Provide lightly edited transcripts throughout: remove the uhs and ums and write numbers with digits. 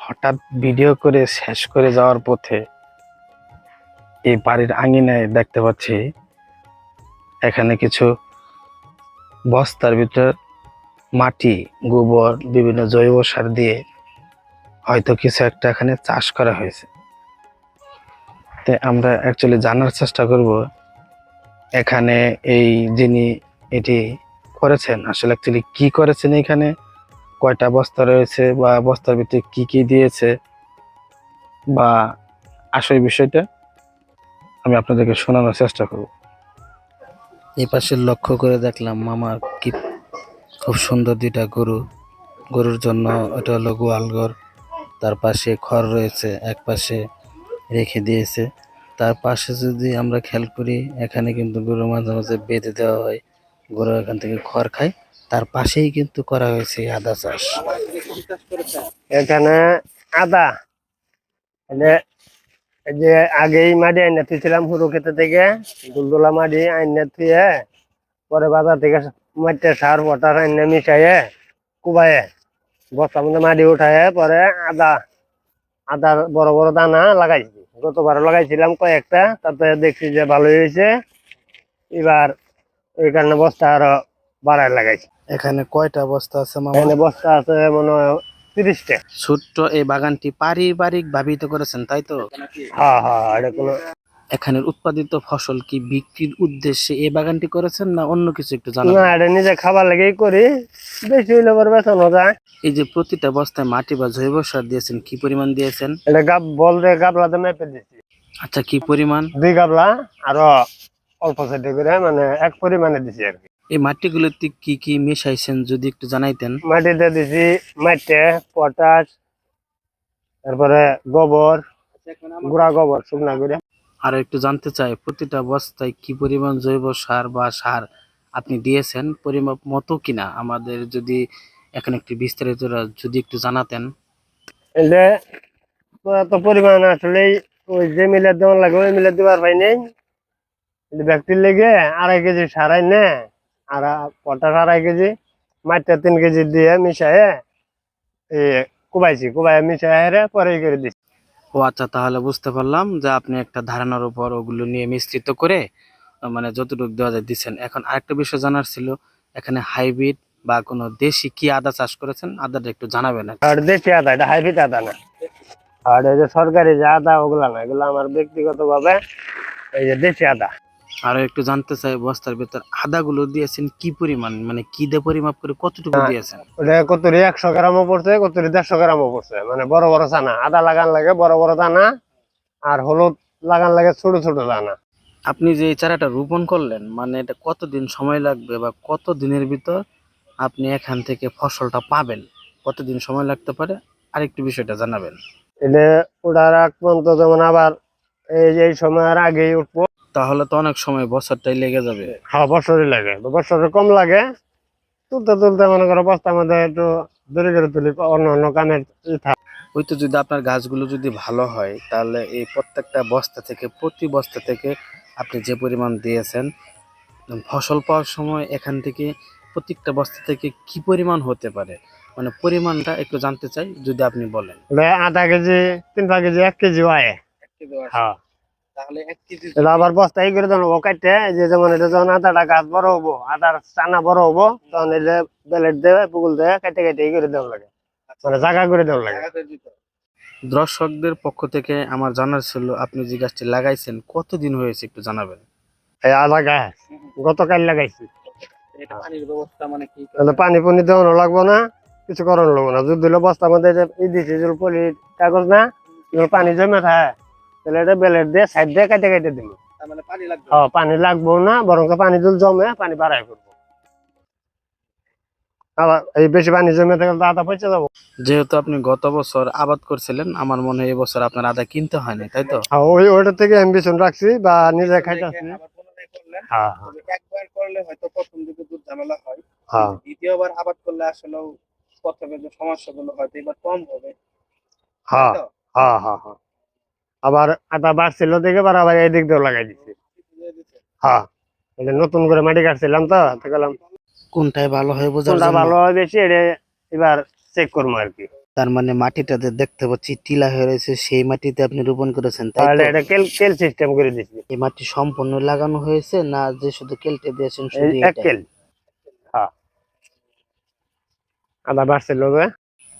হঠাৎ ভিডিও করে শেষ করে যাওয়ার পথে এই বাড়ির আঙিনায় দেখতে পাচ্ছি এখানে কিছু বস্তার ভিতর মাটি, গোবর, বিভিন্ন জৈব সার দিয়ে হয়তো কিছু একটা এখানে চাষ করা হয়েছে। তাই আমরা অ্যাকচুয়ালি জানার চেষ্টা করব এখানে এই যিনি এটি করেছেন আসলে অ্যাকচুয়ালি কি করেছেন, এখানে কয়টা বস্তা রয়েছে বা বস্তার ভিতরে কি কি দিয়েছে বা আসল বিষয়টা আমি আপনাদেরকে শোনানোর চেষ্টা করব। এই পাশে লক্ষ্য করে দেখলাম মামার কি খুব সুন্দর দুইটা গরুর জন্য এটা হলো গোয়াল ঘর। তার পাশে খড় রয়েছে, এক পাশে রেখে দিয়েছে। তার পাশে যদি আমরা খেয়াল করি এখানে কিন্তু গরু মাঝে মাঝে বেঁধে দেওয়া হয়, গরু এখান থেকে খড় খায়। তার পাশেই কিন্তু করা হয়েছে আদা চাষ। এখানে আদা এই যে আগেই মাটি আইনা থুইছিলাম হুড়ো খেতে থেকে, দুলদুলা মাটি আইনা থুয়ে পরে বাজার থেকে মাটিতে সার পটার আইনা মিশাইয়ে কুবাইয়ে বস্তার মধ্যে মাটি উঠায় পরে আদার বড় বড় দানা লাগাইছি। গতবার লাগাইছিলাম কয়েকটা, তাতে দেখছি যে ভালোই হয়েছে। এবার ওই কারণে বস্তা আরো বাড়ায় লাগাইছি। এখানে কয়টা বস্তা আছে মামা? এখানে বস্তা আছে মনে হয় 30টা। ছোট্ট এই বাগানটি পারিবারিক ভাবিত করেছেন, তাই তো? হ্যাঁ হ্যাঁ, এটা কোনো এখানের উৎপাদিত ফসল কি বিক্রির উদ্দেশ্যে এই বাগানটি করেছেন না অন্য কিছু একটু না, জানাবেন? এটা নিজে খাবার লেগেই করি, বেশি হইলে পরে বেচানো যায়। এই যে প্রতিটা বস্তায় মাটি বা জৈব সার দিয়েছেন, কি পরিমাণ দিয়েছেন? এটা বলতে গাবলাতে মেপে দিচ্ছি আচ্ছা, কি পরিমাণ? 2 গাবলা, আরো অল্প সাইডে করে মানে এক পরিমাণে দিছি আর কি। এই মাটিগুলোতে কি কি মিশাইছেন যদি একটু জানাইতেন? মাটিতে দিছি মাটি, পটাশ, তারপরে গোবর, গুঁড়া গোবর শুকনা করে। আর একটু জানতে চাই প্রতিটা বস্তায় কি পরিমাণ জৈব সার বা সার আপনি দিয়েছেন, পরিমাপ মতো কিনা আমাদের যদি এখানে একটু বিস্তারিত যদি একটু জানাতেন। এলে তো পরিমাণ আসলে ওই যে মিলে দেওয়ার লাগে ওই মিলে দেওয়ার পাই নেই। ব্যক্তির লেগে 2.5 কেজি সারাই নে, আর পটাশ 2.5 কেজি, মাটিটা 3 কেজি দিয়ে মিশাইয়ে কুবাই মিশাই পরে করে দিচ্ছি। ও আচ্ছা, তাহলে বুঝতে পারলাম যে আপনি একটা ধারণার উপর ওগুলো নিয়ে মিশ্রিত করে মানে যতটুকু দেওয়া যায় দিচ্ছেন। এখন আরেকটা বিষয় জানার ছিল, এখানে হাইব্রিড বা কোনো দেশি কি আদা চাষ করেছেন, আদাটা একটু জানাবেন। আর দেশি আদা, এটা হাইব্রিড আদা না। আর এই যে সরকারি যে আদা ওগুলা না, এগুলো আমার ব্যক্তিগত ভাবে এই যে দেশি আদা। আরো একটু জানতে চাই বস্তার ভিতর আদাগুলো দিয়েছেন কি পরিমাণ, মানে কি দিয়ে পরিমাপ করে কতটুকু দিয়েছেন? ওটা কতরি 100 গ্রামও পড়ছে, কতরি 150 গ্রামও পড়ছে। মানে বড় বড় দানা আদা লাগান লাগে, বড় বড় দানা, আর হলুদ লাগান লাগে ছোট ছোট দানা। আপনি যে এই চারাটা রোপণ করলেন মানে এটা কতদিন সময় লাগবে বা কত দিনের ভিতর আপনি এখান থেকে ফসলটা পাবেন, কতদিন সময় লাগতে পারে আরেকটু বিষয়টা জানাবেন। এটা ওটার আগ পর্যন্ত যেমন আবার এই যে এই সময়ের আগেই উঠবো। তাহলে তো অনেক সময় বছরটাই লেগে যাবে। হ্যাঁ, বছরই লাগে, বছরে কম লাগে। তুলতে তুলতে মনে করো বস্তার মধ্যে একটু দূরে করে তুলি, অন্য অন্য কামের ওই তো যদি আপনার গাছগুলো যদি ভালো হয় তাহলে এই প্রত্যেকটা বস্তা থেকে প্রতি বস্তা থেকে আপনি যে পরিমাণ দিয়েছেন ফসল পাওয়ার সময় এখান থেকে প্রত্যেকটা বস্তা থেকে কি পরিমাণ হতে পারে, মানে পরিমাণটা একটু জানতে চাই যদি আপনি বলেন। 0.5 কেজি, 3 কেজি, 1 কেজি হয়। হ্যাঁ, তাহলে 1 কেজি এটা আবার বস্তা এই করে দেবো কাটতে, যে যেমন এটা যখন আদাটা গাছ বড় হবো, আদার চানা বড় হবো, তখন এই যে বেলেট দেবে পুকুল দেবে কেটে কেটে এই করে দেওয়া লাগে, মানে জায়গা করে দেওয়া লাগে। দর্শকদের পক্ষ থেকে আমার জানার ছিল আপনি যে গাছটি লাগাইছেন কতদিন হয়েছে একটু জানাবেন। এই আদা গাছ গতকাল লাগাইছি। এটা পানির ব্যবস্থা মানে কি? পানি পুনি দেওয়ানো লাগবো না, কিছু করানো লাগবো না। যদি দিলে বস্তার মধ্যে ই দিছি পলি কাগজ না, পানি জমে থাকে, তাহলে এটা বেলেট দিয়ে সাইড দিয়ে কেটে কেটে দিব। মানে পানি লাগবে? হ্যাঁ, পানি লাগবো না, বরং পানি যদি জমে পানি বাড়াই করবো। আবার এই বেশি পানি জমে থাকলে তো আদা পচে যাবো। যেহেতু আপনি গত বছর আবাদ করছিলেন আমার মনে হয় এবছর আপনার আদা কিনতে হয়নি, তাই তো? হ্যাঁ, ওইটা থেকে অ্যাম্বিশন রাখছি বা নিজে খাইতেছি। হ্যাঁ একবার করলে হয়তো প্রথম দিকে দুধ ঝামেলা হয়, হ্যাঁ দ্বিতীয়বার আবাদ করলে আসলে প্রথমে যে সমস্যাগুলো হয়তো এবার কম হবে। হ্যাঁ হ্যাঁ হ্যাঁ হ্যাঁ, আবার আদা বাড়ছিল দেখে আবার এই দিক দিয়েও লাগাই দিচ্ছি। হ্যাঁ, এটা নতুন করে মাটি কাটছিলাম তো, গেলাম কোনটাই ভালো হয় বোঝার কোনটা জন্য। ভালো হয় বেশি এটা এবার চেক করবো আর কি। তার মানে মাটিটাতে দেখতে পাচ্ছি টিলা হয়ে রয়েছে, সেই মাটিতে আপনি রোপণ করেছেন, তাই তাহলে তো? এটা কেল কেল সিস্টেম করে দিচ্ছি। এই মাটি সম্পূর্ণ লাগানো হয়েছে না যে শুধু কেলটে দিয়েছেন এই শুধু এক এটা? কেল। হ্যাঁ, আদা বাড়ছে লোকে।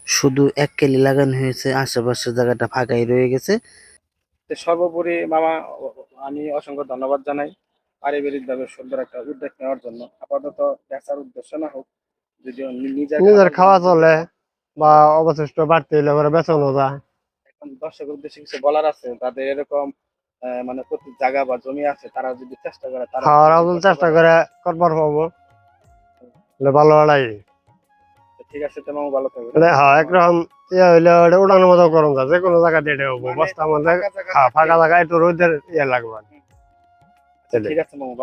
শুধু এক কেলি লাগানো হয়েছে, আশেপাশের জায়গাটা ফাঁকাই রয়ে গেছে। সর্বোপরি মামা, আমি অসংখ্য ধন্যবাদ জানাই পারিবারিকভাবে সুন্দর একটা উদ্যোগ নেওয়ার জন্য। আপাতত বেচার উদ্দেশ্য না হোক, যদিও নিজের নিজের খাওয়ার খাওয়া জন্য চলে যদি হয়। বা অবশিষ্ট বাড়তে হইলে পরে বেচানো যায়। এখন দর্শকের উদ্দেশ্যে কিছু বলার আছে, তাদের এরকম মানে প্রতি জায়গা বা জমি আছে, তারা যদি চেষ্টা করে তারা খাওয়ার যদি আবুল করতে চেষ্টা পারে। করে করবার পাবো, ভালো লড়াই। তো ঠিক আছে, তো মামা ভালো থাকবেন। মানে হ্যাঁ, একরকম ইয়ে হইলে ওটা উড়ানোর মতো করুন যায়, যে কোনো জায়গা দিয়ে হবো, মানে বস্তার মধ্যে। ফাঁকা জায়গা হ্যাঁ, ফাঁকা থাকলেই। জায়গায় একটু রোদের ইয়ে লাগবে। আচ্ছা, ঠিক আছে মামা।